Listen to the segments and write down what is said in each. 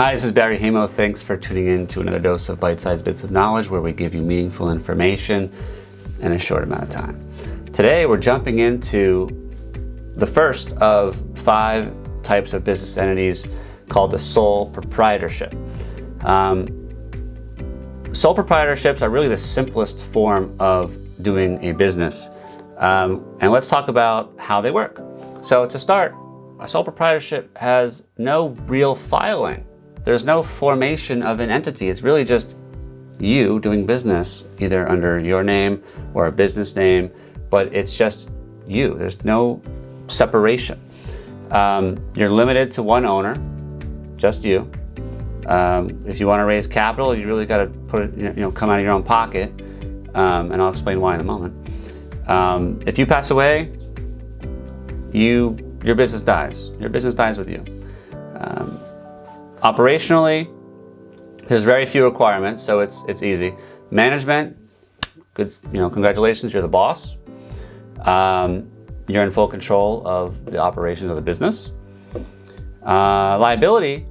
Hi, this is Barry Haimo. Thanks for tuning in to another dose of bite-sized bits of knowledge where we give you meaningful information in a short amount of time. Today, we're jumping into the first of 5 types of business entities called the sole proprietorship. Sole proprietorships are really the simplest form of doing a business. And let's talk about how they work. So to start, a sole proprietorship has no real filing. There's no formation of an entity. It's really just you doing business either under your name or a business name, but it's just you. There's no separation. You're limited to one owner, just you. If you want to raise capital, you really got to put it, come out of your own pocket, and I'll explain why in a moment. If you pass away, your business dies. Your business dies with you. Operationally, there's very few requirements, so it's easy. Management, good. Congratulations, you're the boss. You're in full control of the operations of the business. Liability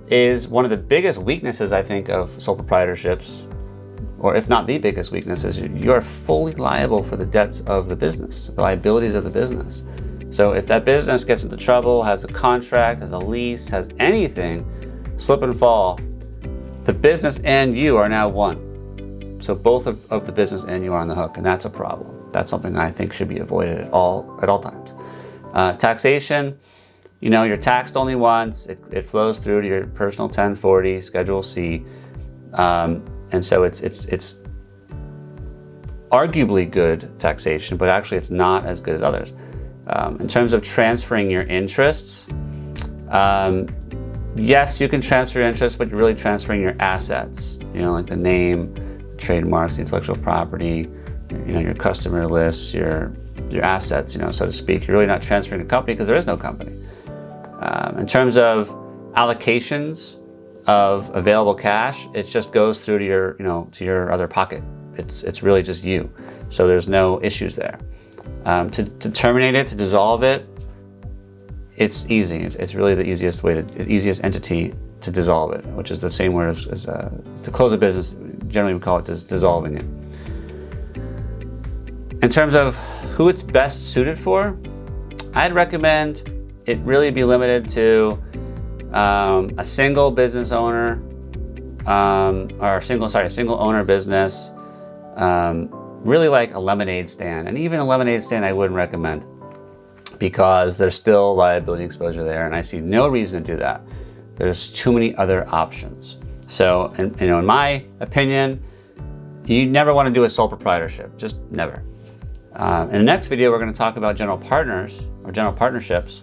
is one of the biggest weaknesses, I think, of sole proprietorships, or if not the biggest weakness, is you are fully liable for the debts of the business, the liabilities of the business. So if that business gets into trouble, has a contract, has a lease, has anything, slip and fall, the business and you are now one. So both of the business and you are on the hook, and that's a problem. That's something I think should be avoided at all times. Taxation, you're taxed only once. It flows through to your personal 1040, Schedule C, and so it's arguably good taxation, but actually it's not as good as others. In terms of transferring your interests, yes, you can transfer your interests, but you're really transferring your assets, like the name, the trademarks, the intellectual property, your customer lists, your assets, so to speak. You're really not transferring a company because there is no company. In terms of allocations of available cash, it just goes through to your other pocket. It's really just you. So there's no issues there. To terminate it, to dissolve it, it's easy. It's really the easiest easiest entity to dissolve it, which is the same word as to close a business. Generally, we call it dissolving it. In terms of who it's best suited for, I'd recommend it really be limited to a single business owner, or a single owner business. Really like a lemonade stand, and even a lemonade stand I wouldn't recommend because there's still liability exposure there, and I see no reason to do that. There's too many other options. So, in my opinion, you never want to do a sole proprietorship, just never. In the next video, we're going to talk about general partners or general partnerships,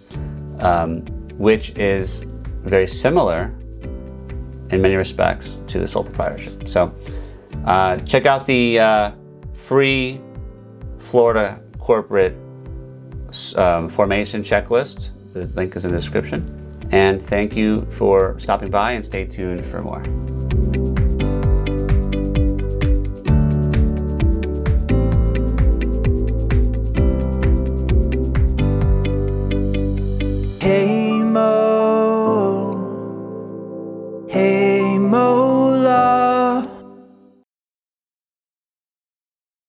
which is very similar in many respects to the sole proprietorship. So, check out the free Florida corporate formation checklist. The link is in the description. And thank you for stopping by, and stay tuned for more.